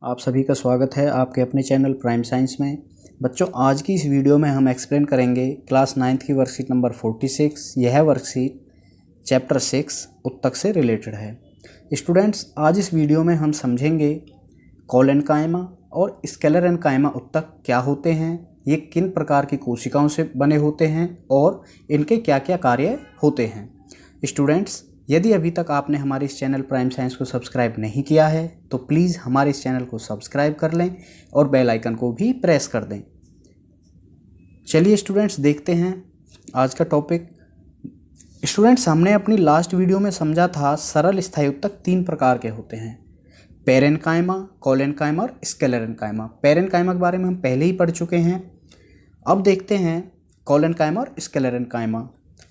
आप सभी का स्वागत है आपके अपने चैनल प्राइम साइंस में। बच्चों, आज की इस वीडियो में हम एक्सप्लेन करेंगे क्लास 9th की वर्कशीट नंबर 46। यह वर्कशीट चैप्टर 6 उत्तक से रिलेटेड है। स्टूडेंट्स, आज इस वीडियो में हम समझेंगे कोलेनकाइमा और स्क्लेरेनकाइमा उत्तक क्या होते हैं, ये किन प्रकार की कोशिकाओं से बने होते हैं और इनके क्या क्या कार्य होते हैं। स्टूडेंट्स, यदि अभी तक आपने हमारे इस चैनल प्राइम साइंस को सब्सक्राइब नहीं किया है तो प्लीज़ हमारे इस चैनल को सब्सक्राइब कर लें और बेल आइकन को भी प्रेस कर दें। चलिए स्टूडेंट्स, देखते हैं आज का टॉपिक। स्टूडेंट्स, हमने अपनी लास्ट वीडियो में समझा था सरल स्थायी उत्तक तीन प्रकार के होते हैं: पेरेनकाइमा, कोलेनकाइमा और स्क्लेरेनकाइमा। पेरेनकाइमा के बारे में हम पहले ही पढ़ चुके हैं। अब देखते हैं कोलेनकाइमा और स्क्लेरेनकाइमा।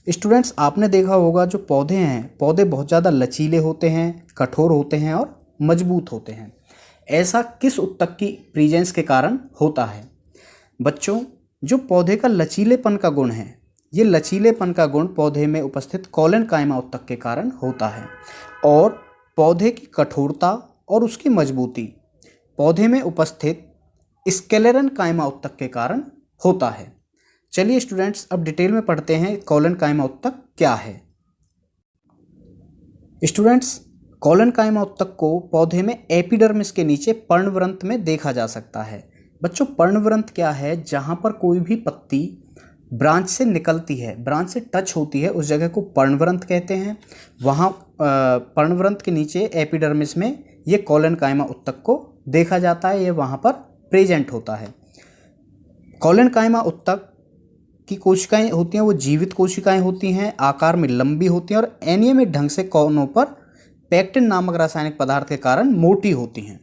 स्टूडेंट्स, आपने देखा होगा जो पौधे हैं, पौधे बहुत ज़्यादा लचीले होते हैं, कठोर होते हैं और मजबूत होते हैं। ऐसा किस उत्तक की प्रेजेंस के कारण होता है? बच्चों, जो पौधे का लचीलेपन का गुण है, ये लचीलेपन का गुण पौधे में उपस्थित कोलेनकाइमा उत्तक के कारण होता है और पौधे की कठोरता और उसकी मजबूती पौधे में उपस्थित स्क्लेरेनकाइमा उत्तक के कारण होता है। चलिए स्टूडेंट्स, अब डिटेल में पढ़ते हैं कोलेनकाइमा उत्तक क्या है। स्टूडेंट्स, कोलेनकाइमा उत्तक को पौधे में एपिडर्मिस के नीचे पर्णवृंत में देखा जा सकता है। बच्चों, पर्णवृंत क्या है? जहाँ पर कोई भी पत्ती ब्रांच से निकलती है, ब्रांच से टच होती है, उस जगह को पर्णवृंत कहते हैं। वहाँ पर्णवृंत के नीचे एपिडर्मिस में ये कोलेनकाइमा उत्तक को देखा जाता है, ये वहाँ पर प्रेजेंट होता है। कोलेनकाइमा उत्तक की कोशिकाएं होती हैं वो जीवित कोशिकाएं होती हैं, आकार में लंबी होती हैं और अनियमित ढंग से कोनों पर पेक्टिन नामक रासायनिक पदार्थ के कारण मोटी होती हैं।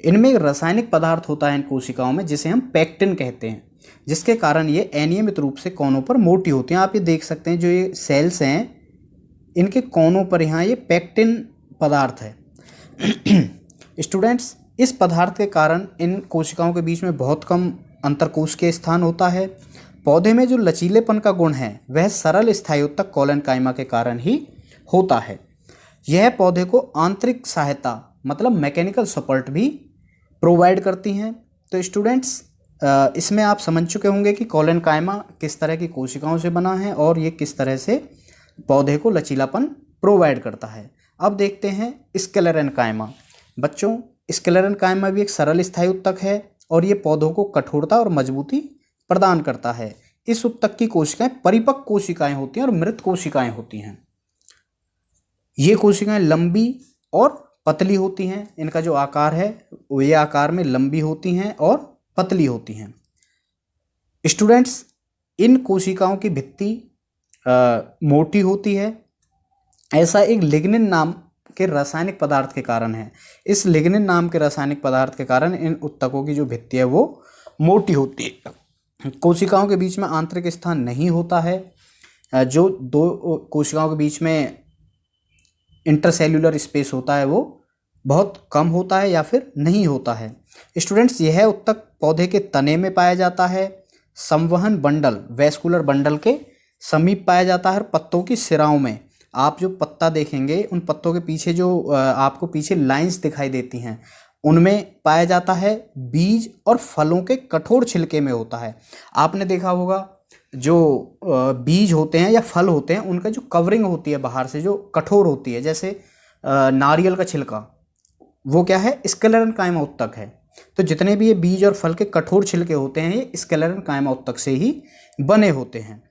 इनमें एक रासायनिक पदार्थ होता है इन कोशिकाओं में जिसे हम पेक्टिन कहते हैं, जिसके कारण ये अनियमित रूप से कोनों पर मोटी होती हैं। आप ये देख सकते हैं, जो ये सेल्स हैं इनके कोनों पर यहाँ ये पेक्टिन पदार्थ है। स्टूडेंट्स, इस पदार्थ के कारण इन कोशिकाओं के बीच में बहुत कम अंतरकोशिकीय स्थान होता है। पौधे में जो लचीलेपन का गुण है वह सरल स्थायी उत्तक कोलेनकाइमा के कारण ही होता है। यह पौधे को आंतरिक सहायता मतलब मैकेनिकल सपोर्ट भी प्रोवाइड करती हैं। तो स्टूडेंट्स, इसमें आप समझ चुके होंगे कि कोलेनकाइमा किस तरह की कोशिकाओं से बना है और ये किस तरह से पौधे को लचीलापन प्रोवाइड करता है। अब देखते हैं स्क्लेरेनकाइमा। बच्चों, स्क्लेरेनकाइमा भी एक सरल स्थायी उत्तक है और ये पौधों को कठोरता और मजबूती प्रदान करता है। इस उत्तक की कोशिकाएं परिपक्व कोशिकाएं होती हैं और मृत कोशिकाएं होती हैं। ये कोशिकाएं लंबी और पतली होती हैं। इनका जो आकार है वो ये आकार में लंबी होती हैं और पतली होती हैं। स्टूडेंट्स, इन कोशिकाओं की भित्ति मोटी होती है। ऐसा एक लिग्निन नाम के रासायनिक पदार्थ के कारण है। इस लिग्निन नाम के रासायनिक पदार्थ के कारण इन उत्तकों की जो भित्ति है वो मोटी होती है। कोशिकाओं के बीच में आंतरिक स्थान नहीं होता है। जो दो कोशिकाओं के बीच में इंटरसेल्यूलर स्पेस होता है वो बहुत कम होता है या फिर नहीं होता है। स्टूडेंट्स, यह उत्तक पौधे के तने में पाया जाता है, संवहन बंडल वैस्कुलर बंडल के समीप पाया जाता है और पत्तों की सिराओं में। आप जो पत्ता देखेंगे उन पत्तों के पीछे जो आपको पीछे लाइंस दिखाई देती हैं उनमें पाया जाता है। बीज और फलों के कठोर छिलके में होता है। आपने देखा होगा जो बीज होते हैं या फल होते हैं उनका जो कवरिंग होती है बाहर से जो कठोर होती है, जैसे नारियल का छिलका, वो क्या है? स्क्लेरेनकाइमा उत्तक है। तो जितने भी ये बीज और फल के कठोर छिलके होते हैं ये स्क्लेरेनकाइमा उत्तक से ही बने होते हैं।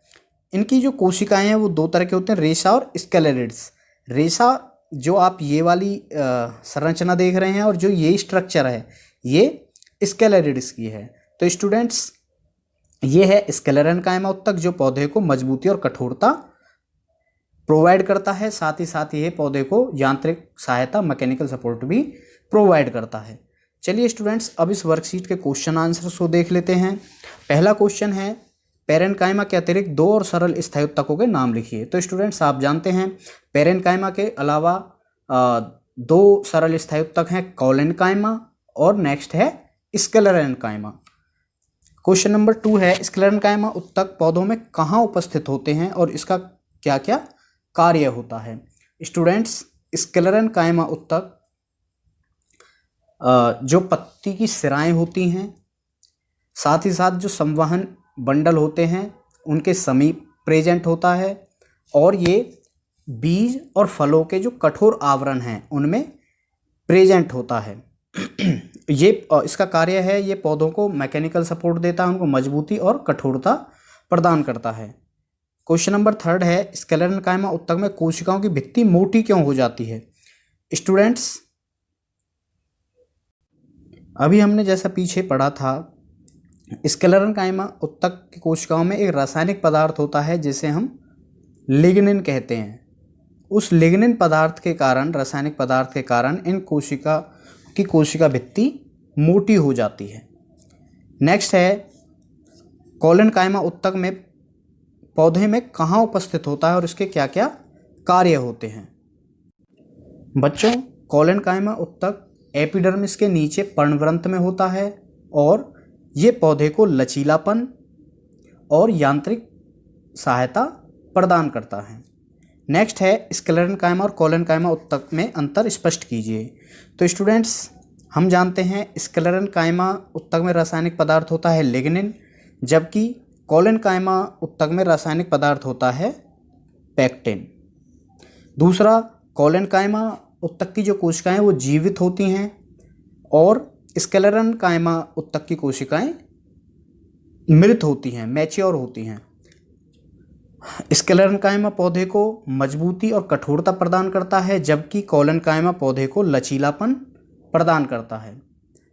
इनकी जो कोशिकाएं हैं वो दो तरह के होते हैं, रेशा और स्क्लेरिड्स। रेशा जो आप ये वाली संरचना देख रहे हैं और जो ये स्ट्रक्चर है ये स्क्लेरिड्स की है। तो स्टूडेंट्स, ये है स्क्लेरेनकाइमा उत्तक जो पौधे को मजबूती और कठोरता प्रोवाइड करता है, साथ ही साथ ये पौधे को यांत्रिक सहायता मैकेनिकल सपोर्ट भी प्रोवाइड करता है। चलिए स्टूडेंट्स, अब इस वर्कशीट के क्वेश्चन आंसर्स को देख लेते हैं। पहला क्वेश्चन है, पेरेनकाइमा के अतिरिक्त दो और सरल स्थायी उत्तकों के नाम लिखिए। तो स्टूडेंट्स, आप जानते हैं पेरेनकाइमा के अलावा दो सरल स्थायी उत्तक हैं, कोलेनकाइमा और नेक्स्ट है स्क्लेरेनकाइमा। क्वेश्चन नंबर 2 है, स्क्लेरेनकाइमा उत्तक पौधों में कहाँ उपस्थित होते हैं और इसका क्या क्या कार्य होता है? स्टूडेंट्स, स्क्लेरेनकाइमा उत्तक जो पत्ती की सिराएं होती हैं, साथ ही साथ जो संवहन बंडल होते हैं उनके समीप प्रेजेंट होता है, और ये बीज और फलों के जो कठोर आवरण हैं उनमें प्रेजेंट होता है। ये इसका कार्य है, ये पौधों को मैकेनिकल सपोर्ट देता है, उनको मजबूती और कठोरता प्रदान करता है। क्वेश्चन नंबर 3 है, स्क्लेरेन्काइमा उत्तक में कोशिकाओं की भित्ति मोटी क्यों हो जाती है? स्टूडेंट्स, अभी हमने जैसा पीछे पढ़ा था, स्क्लेरेन्काइमा उत्तक की कोशिकाओं में एक रासायनिक पदार्थ होता है जिसे हम लिग्निन कहते हैं। उस लिग्निन पदार्थ के कारण, रासायनिक पदार्थ के कारण इन कोशिका भित्ति मोटी हो जाती है। नेक्स्ट है, कोलेनकाइमा उत्तक में पौधे में कहाँ उपस्थित होता है और इसके क्या क्या कार्य होते हैं? बच्चों, कोलेनकाइमा उत्तक एपिडर्मिस के नीचे पर्णवृंत में होता है और ये पौधे को लचीलापन और यांत्रिक सहायता प्रदान करता है। नेक्स्ट है, स्क्लेरेन्काइमा और कोलेनकाइमा उत्तक में अंतर स्पष्ट कीजिए। तो स्टूडेंट्स, हम जानते हैं स्क्लेरेन्काइमा उत्तक में रासायनिक पदार्थ होता है लिग्निन, जबकि कोलेनकाइमा उत्तक में रासायनिक पदार्थ होता है पेक्टिन। दूसरा, कोलेनकाइमा उत्तक की जो कोशिकाएं वो जीवित होती हैं और स्क्लेरेन्काइमा उत्तक की कोशिकाएं मृत होती हैं, मैच्योर होती हैं। स्क्लेरेन्काइमा पौधे को मजबूती और कठोरता प्रदान करता है, जबकि कोलेनकाइमा पौधे को लचीलापन प्रदान करता है।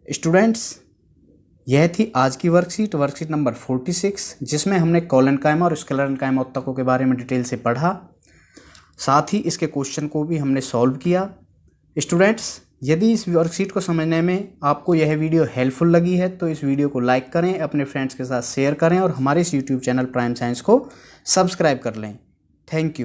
स्टूडेंट्स, यह थी आज की वर्कशीट नंबर 46, जिसमें हमने कोलेनकाइमा और स्क्लेरेन्काइमा उत्तकों के बारे में डिटेल से पढ़ा, साथ ही इसके क्वेश्चन को भी हमने सॉल्व किया। स्टूडेंट्स, यदि इस वर्कशीट को समझने में आपको यह वीडियो हेल्पफुल लगी है तो इस वीडियो को लाइक करें, अपने फ्रेंड्स के साथ शेयर करें और हमारे इस यूट्यूब चैनल प्राइम साइंस को सब्सक्राइब कर लें। Thank you.